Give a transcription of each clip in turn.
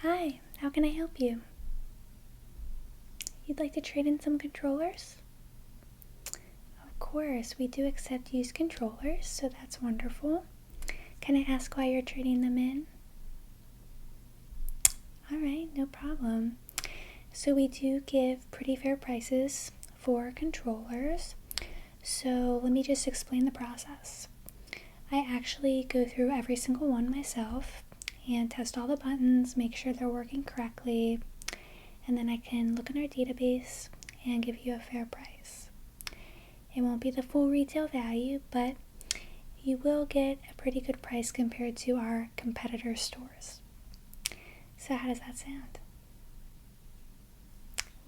Hi, how can I help you? You'd like to trade in some controllers? Of course, we do accept used controllers, so that's wonderful. Can I ask why you're trading them in? Alright, no problem. So we do give pretty fair prices for controllers. So let me just explain the process. I actually go through every single one myself and test all the buttons, make sure they're working correctly, and then I can look in our database and give you a fair price. It won't be the full retail value, but you will get a pretty good price compared to our competitor stores. So how does that sound?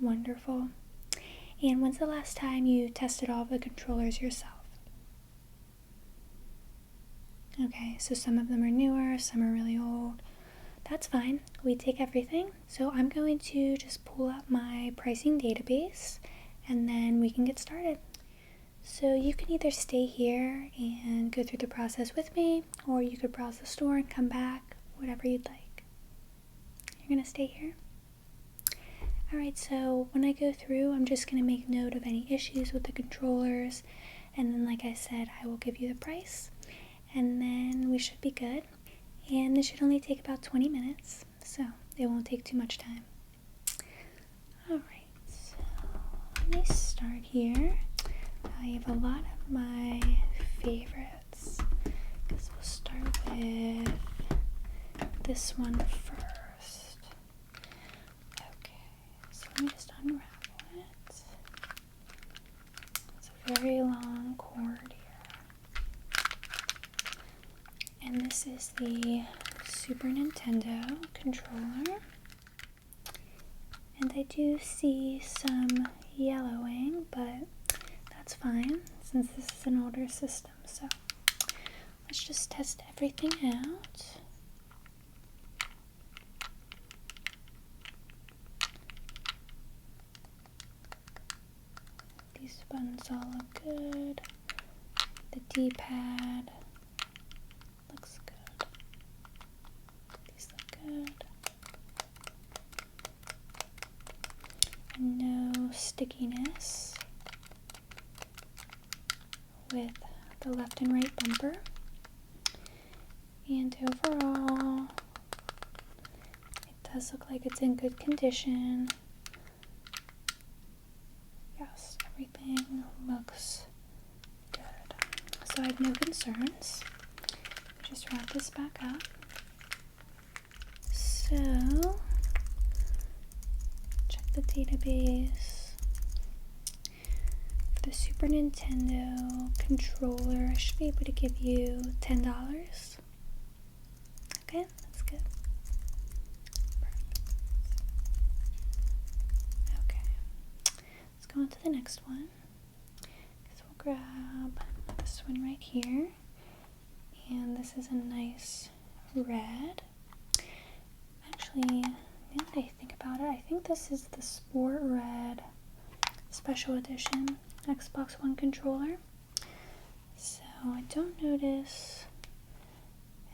Wonderful. And when's the last time you tested all the controllers yourself? Okay, so some of them are newer, some are really old. That's fine. We take everything. So I'm going to just pull up my pricing database and then we can get started. So you can either stay here and go through the process with me, or you could browse the store and come back, whatever you'd like. You're gonna stay here? Alright, so when I go through, I'm just gonna make note of any issues with the controllers, and then like I said, I will give you the price, and then we should be good. And this should only take about 20 minutes, so it won't take too much time. Alright, so let me start here. I have a lot of my favorites. Guess we'll start with this one first. Okay, so let me just unravel it. It's a very long cord here. And this is the Super Nintendo controller. And I do see some yellowing, but that's fine since this is an older system. So let's just test everything out. These buttons all look good. The D-pad looks good. These look good. And no stickiness with the left and right bumper. And overall, it does look like it's in good condition. Yes, everything looks good. So I have no concerns. Just wrap this back up. So, check the database. For the Super Nintendo controller, I should be able to give you $10. Okay, that's good. Perfect. Okay, let's go on to the next one. So we'll grab this one right here. And this is a nice red. Actually, now that I think about it, I think this is the Sport Red Special Edition Xbox One controller. So I don't notice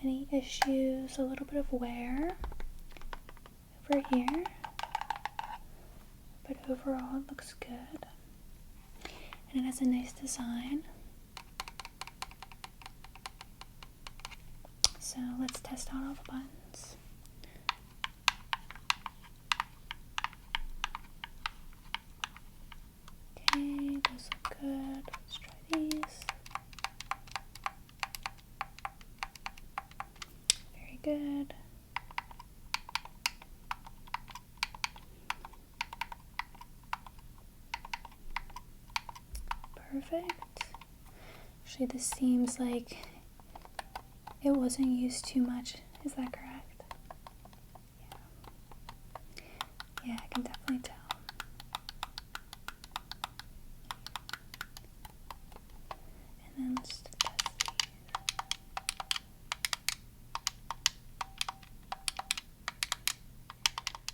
any issues, a little bit of wear over here, but overall it looks good. And it has a nice design. So let's test out all the buttons. Okay, those look good. Let's try these. Very good. Perfect. Actually, this seems like it wasn't used too much. Is that correct? Yeah, I can definitely tell. And then let's test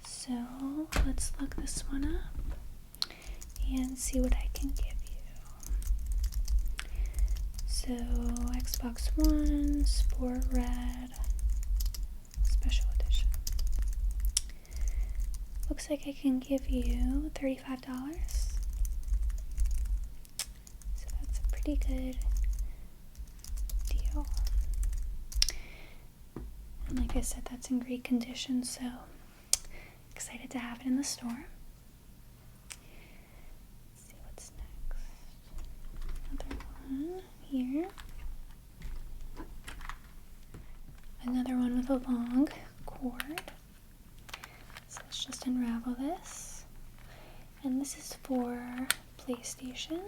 these. So let's look this one up and see what I can give you. So Xbox One, Sport Red, Special Edition. looks like I can give you $35. So that's a pretty good deal. And like I said, that's in great condition, so excited to have it in the store. Let's see what's next. Another one here. Another one with a long cord. So let's just unravel this. And this is for PlayStation.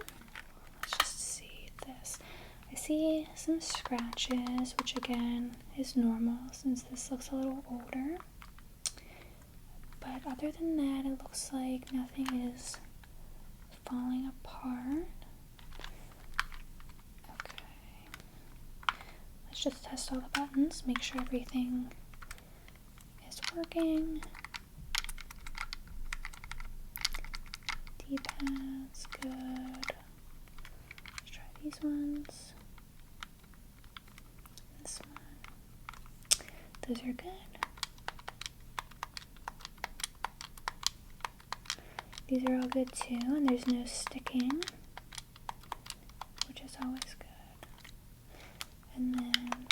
Let's just see this. I see some scratches, which again is normal since this looks a little older. But other than that, it looks like nothing is falling apart. Let's just test all the buttons, make sure everything is working. D-pad's good. Let's try these ones. This one. Those are good. These are all good too, and there's no sticking, which is always good. And then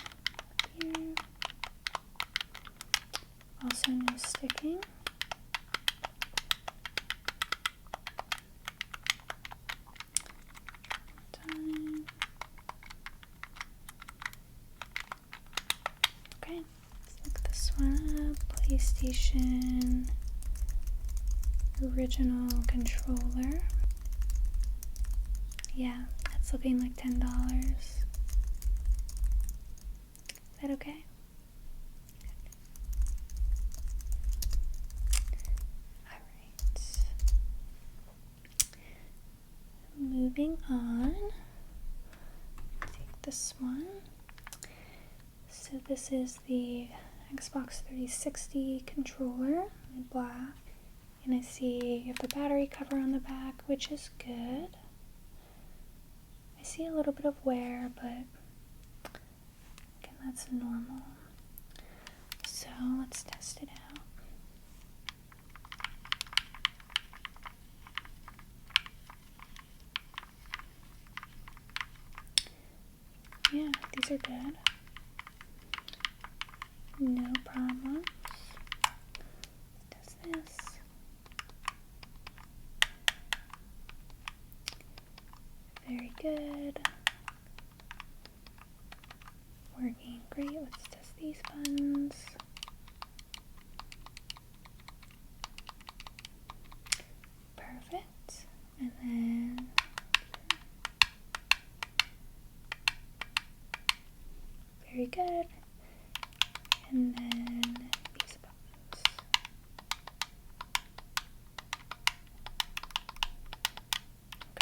here, also no sticking. Okay, let's look this one up. PlayStation original controller. Yeah, that's looking like $10. Is that okay? Alright. Moving on. Take this one. So this is the Xbox 360 controller in black. And I see you have the battery cover on the back, which is good. I see a little bit of wear, but again, that's normal. So let's test it out. Yeah, these are good. No problems. Let's test this. Very good. Working great. Let's test these buttons. Perfect. And then very good. And then these buttons.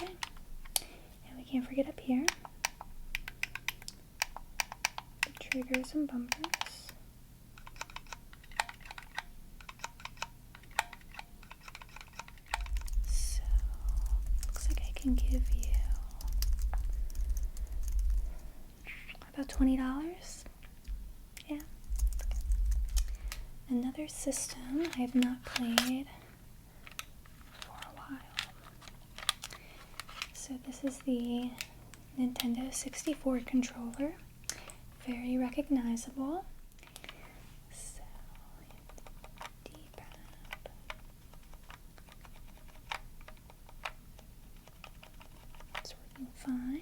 Okay. And we can't forget up here the triggers and bumpers. So looks like I can give you about $20. Yeah. Another system I have not played for a while. So this is the Nintendo 64 controller. Very recognizable. So, D-pad. It's working fine.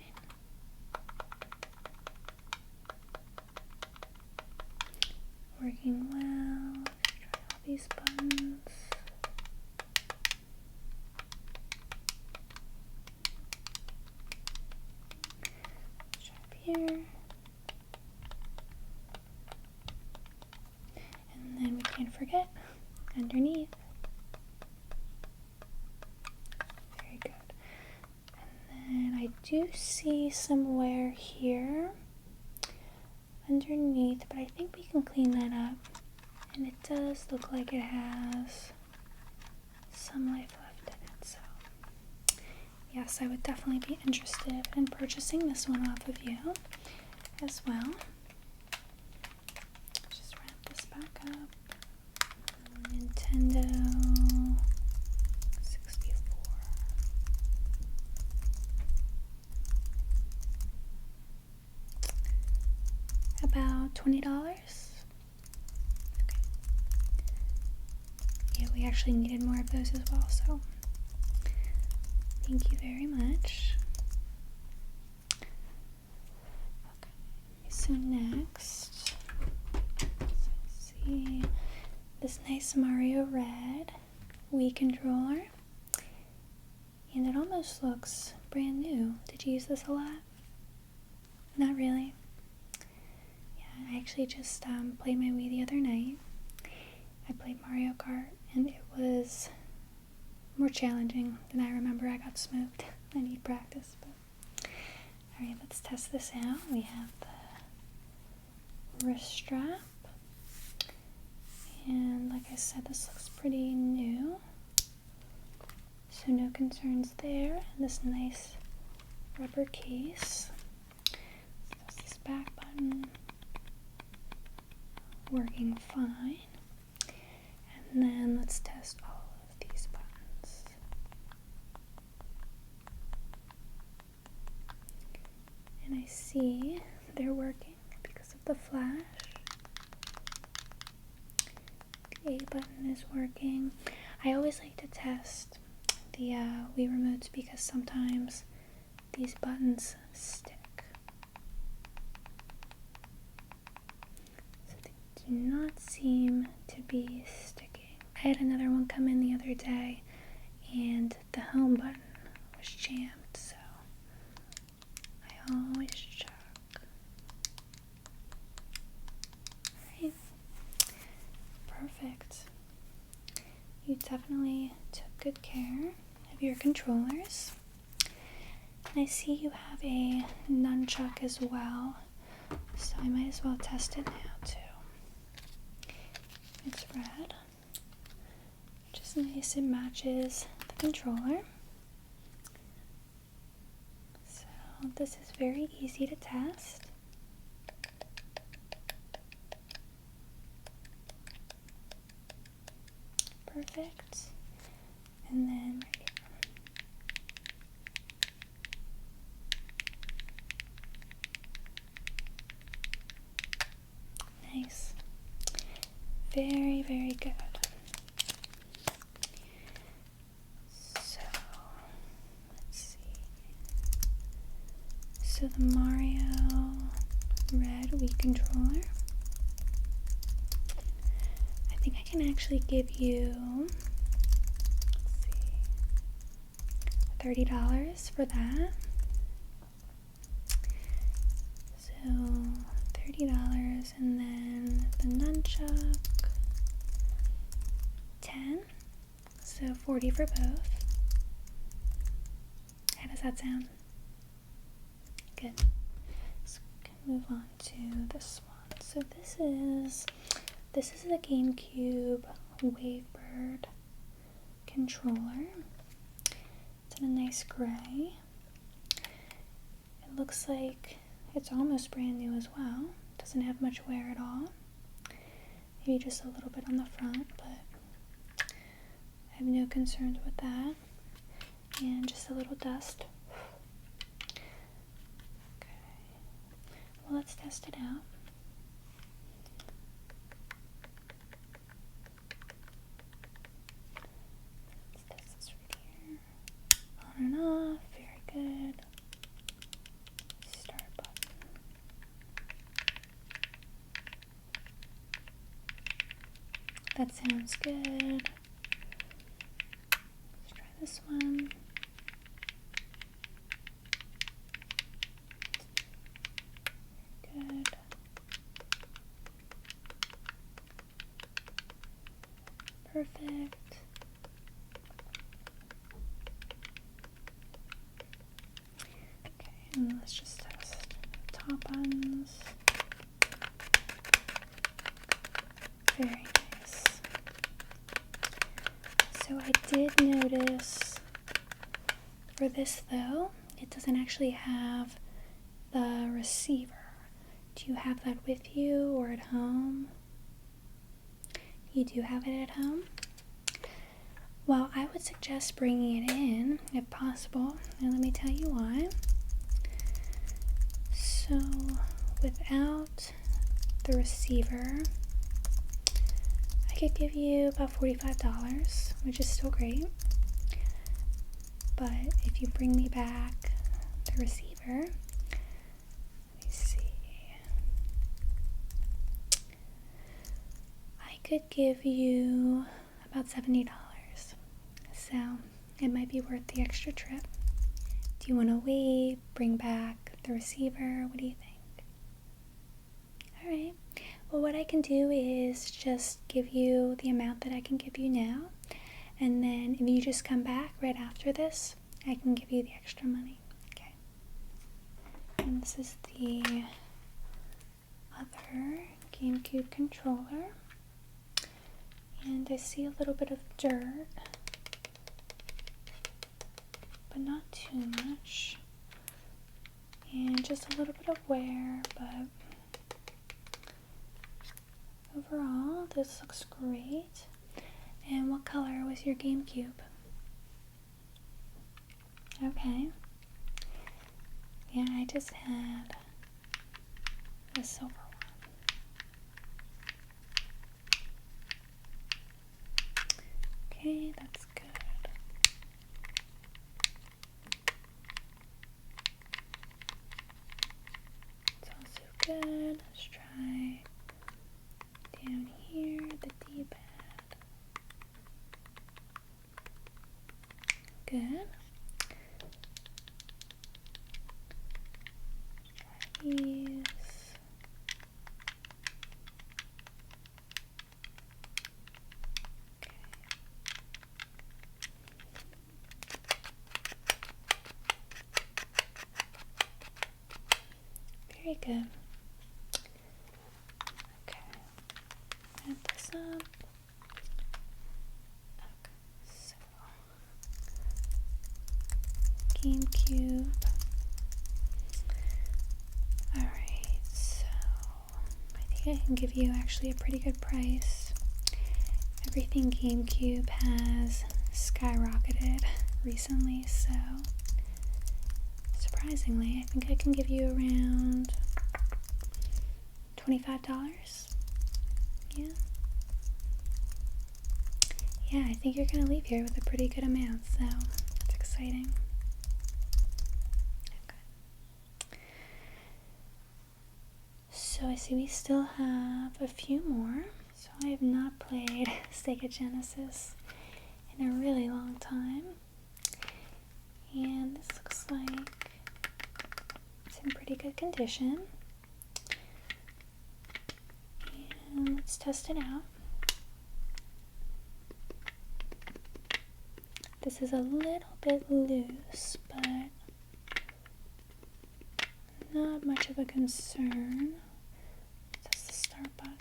Working well. Try all these buttons. Try up here. And then we can't forget underneath. Very good. And then I do see some wear here underneath, but I think we can clean that up. And it does look like it has some life left in it, so yes, I would definitely be interested in purchasing this one off of you as well. Just wrap this back up. Nintendo About $20. Okay. Yeah, we actually needed more of those as well, so thank you very much. Okay, so next, let's see this nice Mario Red Wii controller, and it almost looks brand new. Did you use this a lot? Not really. Yeah, I actually just played my Wii the other night. I played Mario Kart, and it was more challenging than I remember. I got smoked. I need practice, but alright, let's test this out. We have the wrist strap, and like I said, this looks pretty new, so no concerns there. And this nice rubber case. Let's test this back button. Working fine. And then let's test all of these buttons. And I see they're working because of the flash. The A button is working. I always like to test the Wii remotes because sometimes these buttons stick. So they do not seem to be sticking. I had another one come in the other day and the home button was jammed, so I always check. Alright, perfect. You definitely took good care of your controllers. And I see you have a nunchuck as well, so I might as well test it now too. It's red. Just nice, it matches the controller. So this is very easy to test. Perfect. And then right here. Nice. Very, very good. So the Mario Red Wii controller, I think I can actually give you, $30 for that. So $30, and then the nunchuck, $10, so $40 for both. How does that sound? Good. So we can move on to this one. So this is the GameCube Wavebird controller. It's in a nice gray. It looks like it's almost brand new as well. Doesn't have much wear at all. Maybe just a little bit on the front, but I have no concerns with that. And just a little dust. Well, let's test it out. Let's test this right here. On and off, very good. Start button. That sounds good. Let's try this one. Good. Perfect. Okay, and let's just test the top buttons. Very nice. So I did notice for this though, it doesn't actually have the receiver. Do you have that with you or at home? You do have it at home? Well, I would suggest bringing it in if possible, and let me tell you why. So without the receiver, I could give you about $45, which is still great. But if you bring me back the receiver, let me see, I could give you about $70. So it might be worth the extra trip. Do you want to wait, bring back the receiver? What do you think? Alright, well, what I can do is just give you the amount that I can give you now, and then if you just come back right after this, I can give you the extra money. Okay. And this is the other GameCube controller, and I see a little bit of dirt, but not too much, and just a little bit of wear, but overall this looks great. And what color was your GameCube? Okay. Yeah, I just had a silver one. Okay, that's good. It's also good. Let's try down here, the D-pad. Good. Try these. Okay. Very good. Okay. Add this up. Okay. So, GameCube. Alright, so I think I can give you actually a pretty good price. Everything GameCube has skyrocketed recently, so surprisingly, I think I can give you around $25. Yeah. Yeah, I think you're gonna leave here with a pretty good amount, so it's exciting. Okay. So I see we still have a few more. So I have not played Sega Genesis in a really long time. And this looks like it's in pretty good condition. And let's test it out. This is a little bit loose, but not much of a concern. That's the start button.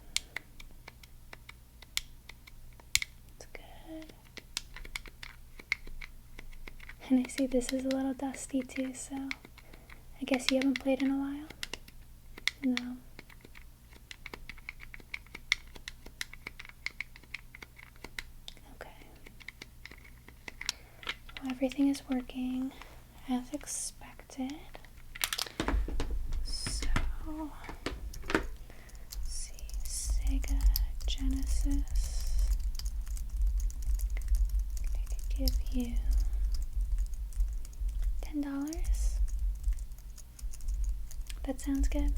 It's good. And I see this is a little dusty too, so I guess you haven't played in a while? No. Okay. Well, everything is working as expected. So, let's see, Sega Genesis. I could give you $10. That sounds good.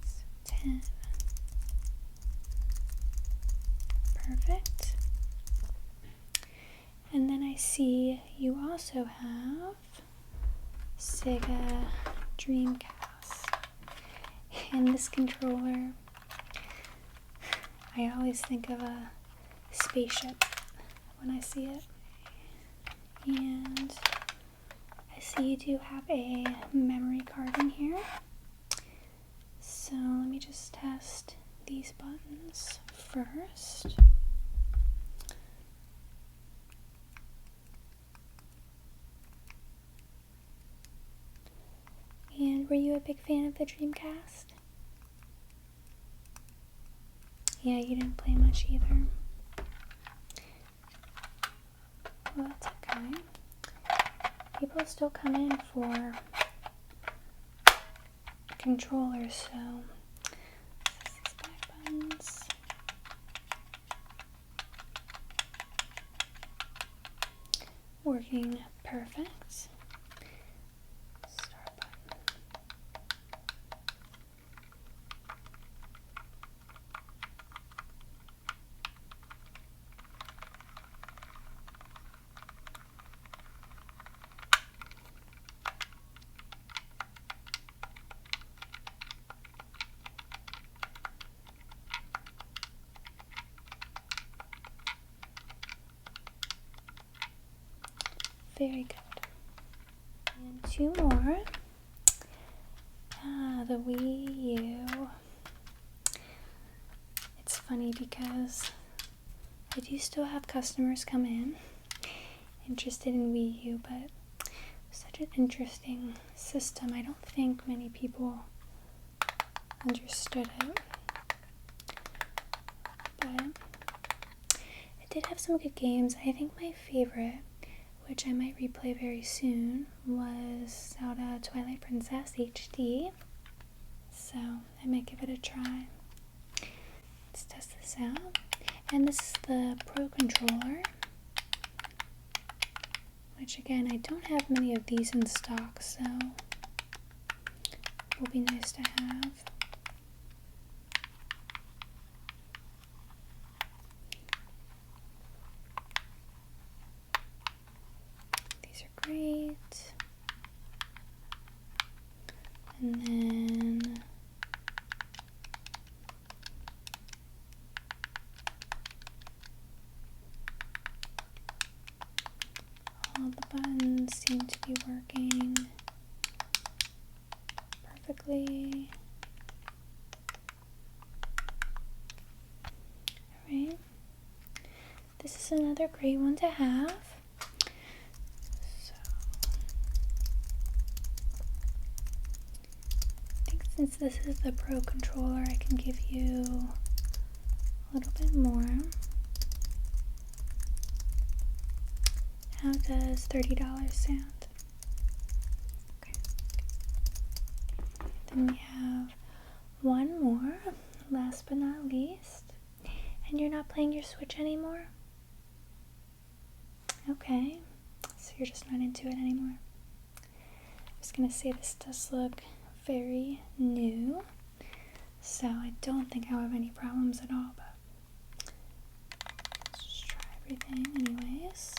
So 10. Perfect. And then I see you also have Sega Dreamcast. And this controller, I always think of a spaceship when I see it. And I see you do have a memory card in here. So let me just test these buttons first. And were you a big fan of the Dreamcast? Yeah, you didn't play much either. Well, that's okay. People still come in for controllers, so working perfect. Start button. Very good. And two more. The Wii U. It's funny because I do still have customers come in interested in Wii U, but such an interesting system. I don't think many people understood it. But it did have some good games. I think my favorite, which I might replay very soon, was Zelda Twilight Princess HD. So I might give it a try. Let's test this out. And this is the Pro Controller, which again, I don't have many of these in stock, so will be nice to have. These are great. And then all the buttons seem to be working perfectly. Alright. This is another great one to have. So I think since this is the Pro Controller, I can give you a little bit more. How does $30 sound? Okay. Then we have one more, last but not least. And you're not playing your Switch anymore? Okay, so you're just not into it anymore. I was gonna say this does look very new, so I don't think I'll have any problems at all, but let's just try everything anyways.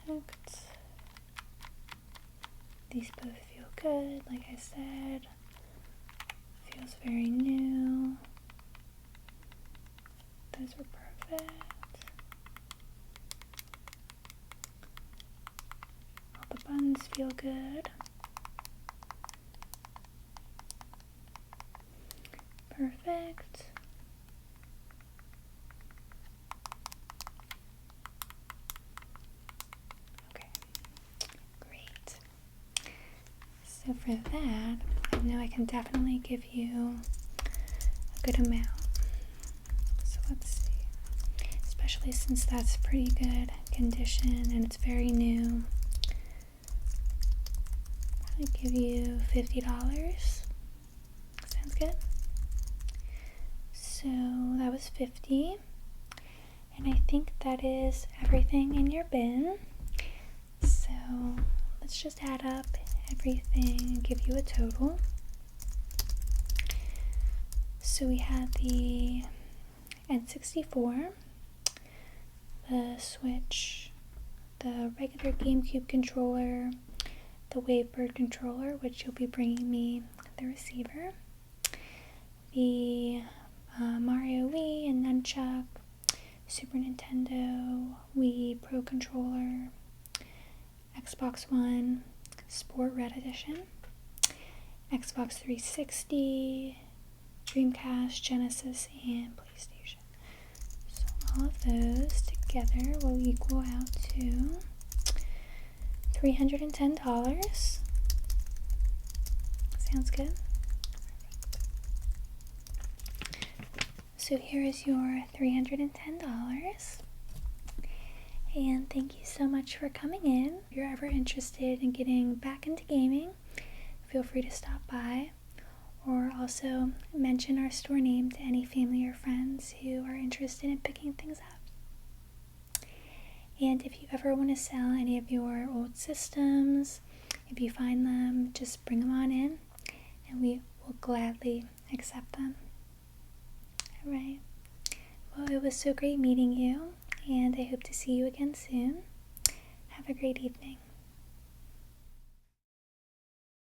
Perfect. These both feel good, like I said. Feels very new. Those were perfect. All the buttons feel good. Perfect. Okay, great. So for that, I know I can definitely give you a good amount. So let's see. Especially since that's pretty good condition and it's very new. I'll give you $50. Sounds good? So that was $50. And I think that is everything in your bin. So let's just add up everything and give you a total. So we had the N64, the Switch, the regular GameCube controller, the Wavebird controller, which you'll be bringing me the receiver, the Mario Wii and Nunchuck, Super Nintendo, Wii Pro Controller, Xbox One, Sport Red Edition, Xbox 360, Dreamcast, Genesis, and PlayStation. So all of those together will equal out to $310. Sounds good? So here is your $310. and thank you so much for coming in. If you're ever interested in getting back into gaming, feel free to stop by, or also mention our store name to any family or friends who are interested in picking things up. And if you ever want to sell any of your old systems, if you find them, just bring them on in and we will gladly accept them. Alright, well, it was so great meeting you, and I hope to see you again soon. Have a great evening.